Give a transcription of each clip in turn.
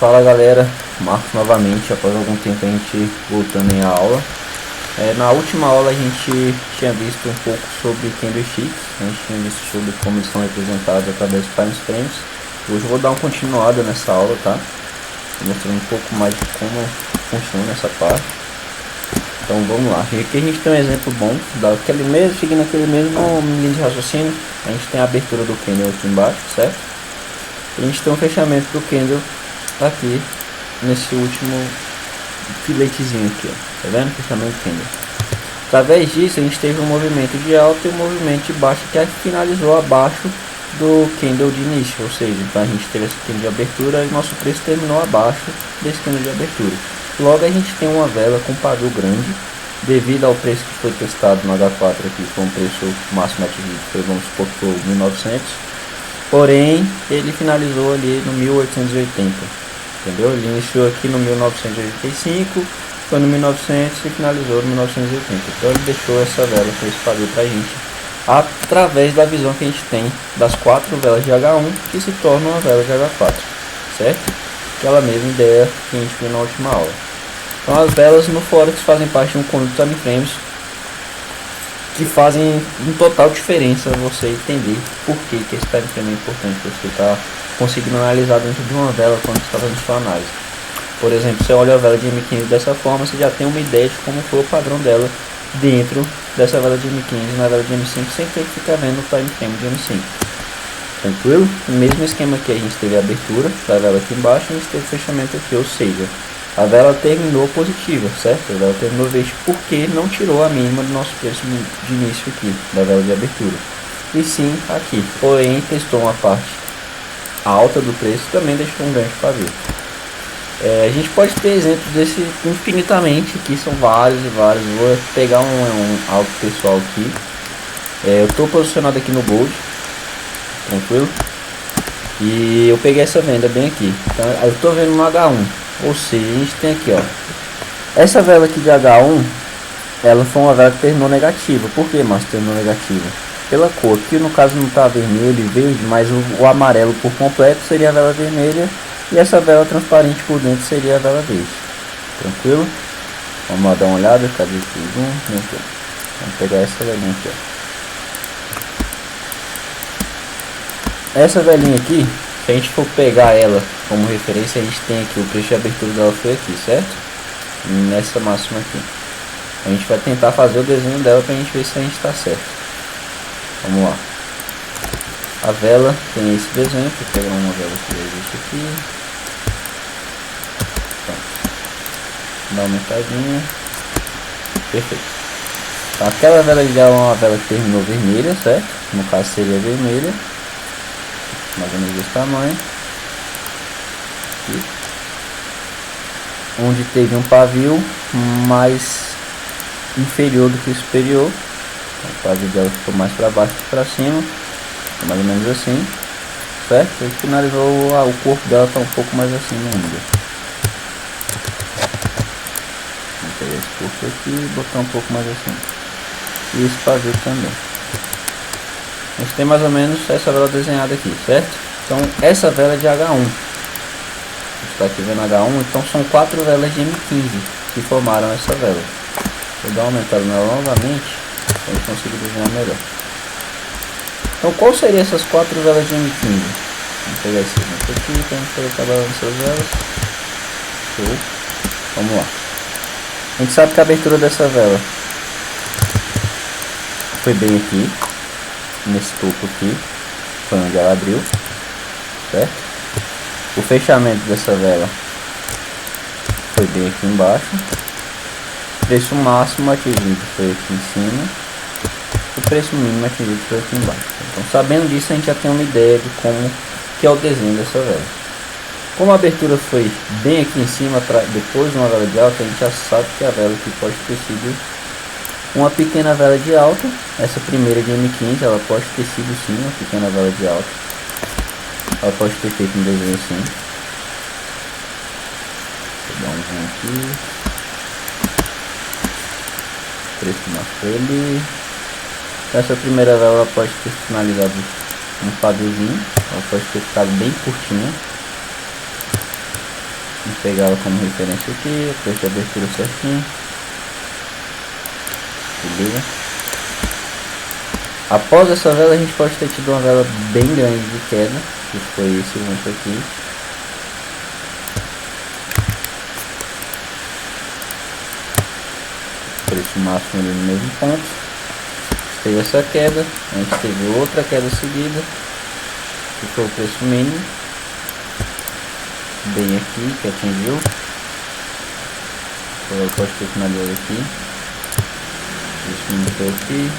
Fala galera, Marcos novamente, após algum tempo a gente voltando em aula. Na última aula a gente tinha visto um pouco sobre candlesticks, a gente tinha visto sobre como eles são representados através de time frames. Hoje eu vou dar uma continuada nessa aula, tá? Mostrando um pouco mais de como funciona essa parte. Então vamos lá, aqui a gente tem um exemplo bom, seguindo aquele mesmo linha de raciocínio. A gente tem a abertura do candle aqui embaixo, certo? E a gente tem um fechamento do candle aqui nesse último filetezinho aqui, ó. Tá vendo? Fechamento do candle. Através disso a gente teve um movimento de alta e um movimento de baixa que finalizou abaixo do candle de início, ou seja, então a gente teve esse candle de abertura e nosso preço terminou abaixo desse candle de abertura. Logo a gente tem uma vela com pavio grande, devido ao preço que foi testado no H4 aqui, foi um preço máximo atingido, foi, vamos supor que foi 1900, porém ele finalizou ali no 1880, entendeu? Ele iniciou aqui no 1985, foi no 1900 e finalizou no 1980, então ele deixou essa vela com esse pavio pra gente, através da visão que a gente tem das 4 velas de H1 que se tornam uma vela de H4, certo? Aquela mesma ideia que a gente viu na última aula. Então as velas no Forex fazem parte de um conjunto de time frames que fazem em total diferença você entender por que esse time frame é importante, você está conseguindo analisar dentro de uma vela quando você está fazendo sua análise. Por exemplo, você olha a vela de M15 dessa forma, você já tem uma ideia de como foi o padrão dela dentro dessa vela de M15 na vela de M5, sem ter que ficar vendo o time frame de M5. Tranquilo? O mesmo esquema que a gente teve a abertura da vela aqui embaixo, a gente teve o fechamento aqui, ou seja, a vela terminou positiva, certo? A vela terminou verde porque não tirou a mínima do nosso preço de início aqui, da vela de abertura. E sim aqui, porém testou uma parte alta do preço e também deixou um grande pavio. A gente pode ter exemplos desse infinitamente, aqui são vários e vários. Vou pegar algo pessoal aqui. Eu estou posicionado aqui no Gold, tranquilo, e eu peguei essa venda bem aqui, então eu estou vendo no H1, ou seja, a gente tem aqui, ó, essa vela aqui de H1, ela foi uma vela que terminou negativa. Por que, mas terminou negativa? Pela cor, que no caso não está vermelho e verde, mas o amarelo por completo seria a vela vermelha e essa vela transparente por dentro seria a vela verde, tranquilo? Vamos lá dar uma olhada, cadê esse zoom? Vamos pegar essa velinha aqui, ó. Essa velhinha aqui, se a gente for pegar ela como referência, a gente tem aqui o preço de abertura dela foi aqui, certo? Nessa máxima aqui. A gente vai tentar fazer o desenho dela pra gente ver se a gente está certo. Vamos lá. A vela tem esse desenho, vou pegar uma vela que existe aqui. Pronto. Dá uma aumentadinha. Perfeito. Então, aquela vela já é uma vela que terminou vermelha, certo? No caso seria vermelha. Mais ou menos desse tamanho. Aqui. Onde teve um pavio mais inferior do que o superior. O pavio dela ficou mais para baixo que para cima, mais ou menos assim, certo? E finalizou, o corpo dela está um pouco mais acima ainda. Vou pegar esse corpo aqui e botar um pouco mais acima. E esse pavio também. A gente tem mais ou menos essa vela desenhada aqui, certo? Então essa vela é de H1. A gente está aqui vendo H1, então são 4 velas de M15 que formaram essa vela. Vou dar uma aumentada nela novamente para a gente conseguir desenhar melhor. Então qual seriam essas 4 velas de M15? Vamos pegar esse exemplo aqui para a gente poder trabalhar nessas velas. Show. Vamos lá. A gente sabe que a abertura dessa vela foi bem aqui, nesse topo aqui, foi onde ela abriu, certo? O fechamento dessa vela foi bem aqui embaixo. O preço máximo atingido foi aqui em cima. O preço mínimo atingido foi aqui embaixo. Então, sabendo disso, a gente já tem uma ideia de como que é o desenho dessa vela. Como a abertura foi bem aqui em cima, depois de uma vela de alta, a gente já sabe que a vela aqui pode ter sido uma pequena vela de alta. Essa primeira de M15, ela pode ter sido sim uma pequena vela de alta. Ela pode ter feito um desenho assim. Vou dar um zoom aqui. Preço mostrou ali. Essa primeira vela ela pode ter finalizado um paviozinho. Ela pode ter ficado bem curtinha. Vamos pegar ela como referência aqui, preço de abertura certinho. Beleza? Após essa vela a gente pode ter tido uma vela bem grande de queda, que foi esse ponto aqui. Preço máximo ali no mesmo ponto. Teve essa queda, a gente teve outra queda seguida, que foi o preço mínimo, bem aqui, que atingiu. Então pode ter finalizado aqui. Preço mínimo foi aqui.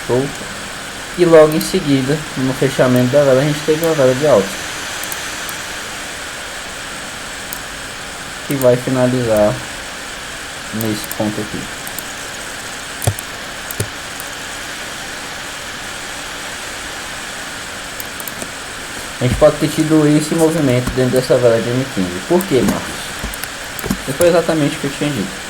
Show. E logo em seguida, no fechamento da vela, a gente teve uma vela de alta, que vai finalizar nesse ponto aqui. A gente pode ter tido esse movimento dentro dessa vela de M15. Por que, Marcos? E foi exatamente o que eu tinha dito.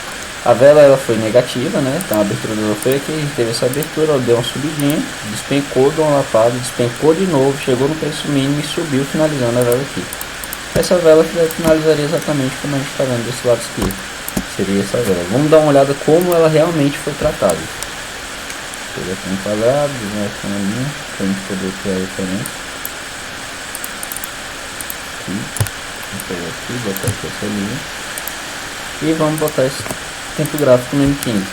A vela ela foi negativa, né? Então a abertura dela foi aqui, a gente teve essa abertura, ela deu uma subidinha, despencou de uma lapada, despencou de novo, chegou no preço mínimo e subiu, finalizando a vela aqui. Essa vela finalizaria exatamente como a gente está vendo desse lado esquerdo. Seria essa vela. Vamos dar uma olhada como ela realmente foi tratada. Pegar aqui um quadrado, né, aqui uma linha, para a gente poder ter a referência. Aqui. Vamos pegar aqui, botar aqui essa linha. E vamos botar esse tempo gráfico no M15.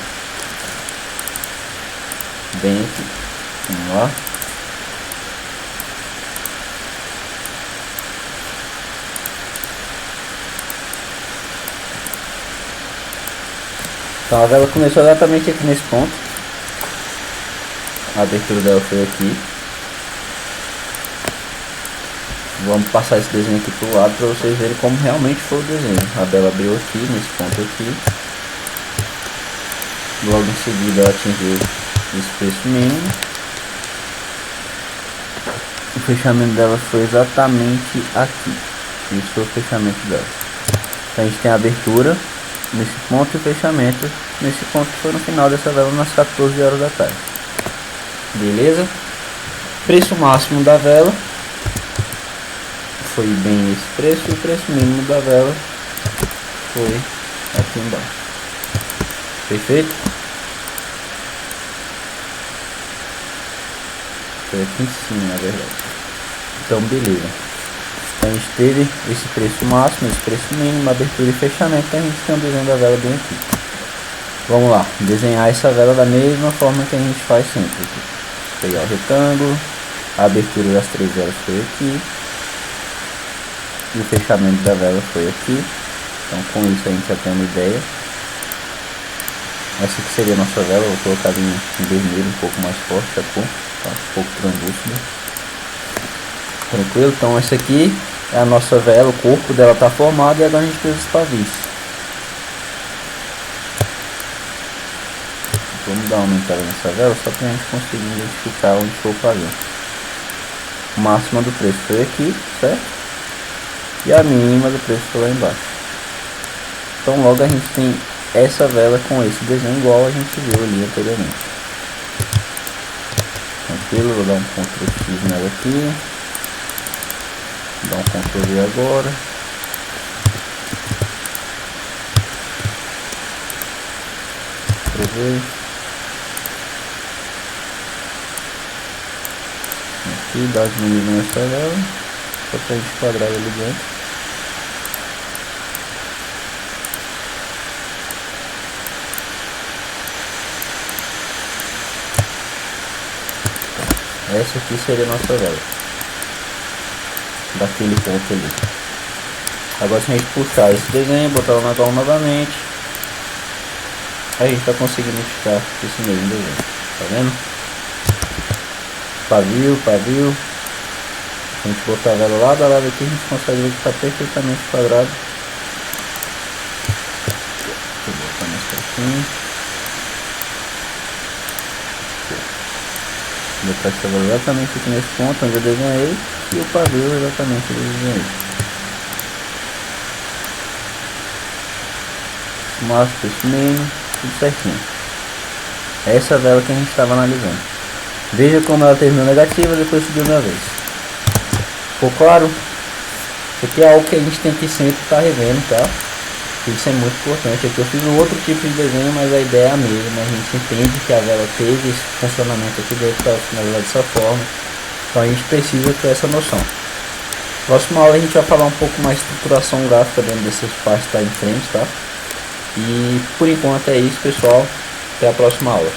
Bem aqui. Vamos lá. Então a vela começou exatamente aqui nesse ponto. A abertura dela foi aqui. Vamos passar esse desenho aqui pro lado para vocês verem como realmente foi o desenho. A vela abriu aqui, nesse ponto aqui. Logo em seguida ela atingiu esse preço mínimo. O fechamento dela foi exatamente aqui. Esse foi o fechamento dela. Então a gente tem a abertura nesse ponto e o fechamento nesse ponto, que foi no final dessa vela, nas 14 horas da tarde. Beleza? Preço máximo da vela foi bem esse preço, e o preço mínimo da vela foi aqui embaixo. Perfeito? Foi aqui em cima, na verdade. Então beleza, a gente teve esse preço máximo, esse preço mínimo, abertura e fechamento. Então a gente tem um desenho da vela bem aqui. Vamos lá, desenhar essa vela da mesma forma que a gente faz sempre. Pegar o retângulo, a abertura das 3 velas foi aqui, e o fechamento da vela foi aqui. Então com isso a gente já tem uma ideia. Essa aqui seria a nossa vela, vou colocar em vermelho um pouco mais forte, a cor, tá um pouco translúcida. Tranquilo? Então essa aqui é a nossa vela, o corpo dela está formado, e agora a gente fez os pavis. Vamos dar uma aumentada nessa vela só para a gente conseguir identificar onde foi o pavio. A máxima do preço foi aqui, certo? E a mínima do preço foi lá embaixo. Então logo a gente tem essa vela com esse desenho igual a gente viu ali anteriormente. Tranquilo, vou dar um Ctrl X nela aqui. Vou dar um Ctrl V agora. Ctrl V. Aqui, dá diminuída nessa vela, só para a gente quadrar ali dentro. Essa aqui seria a nossa vela, daquele ponto ali. Agora se a gente puxar esse desenho, botar ela na cola novamente, a gente vai conseguir identificar esse mesmo desenho, tá vendo? Pavio, pavio. Se a gente botar a vela lá da lado aqui, a gente consegue ver que está perfeitamente quadrado. Deixa eu botar mais pertinho. Vou botar essa vela exatamente aqui nesse ponto onde eu desenhei, e o pavio exatamente onde eu desenhei. Mostra o preço mínimo, tudo certinho. É essa vela que a gente estava analisando. Veja como ela terminou negativa, depois subiu uma vez. Ficou claro? Isso aqui é algo que a gente tem que sempre estar revendo, tá? Isso é muito importante. Aqui eu fiz um outro tipo de desenho, mas a ideia é a mesma. A gente entende que a vela teve esse funcionamento aqui dentro para finalizar dessa forma. Então a gente precisa ter essa noção. Próxima aula a gente vai falar um pouco mais de estruturação gráfica dentro dessas partes que tá em frente, tá? E por enquanto é isso, pessoal. Até a próxima aula.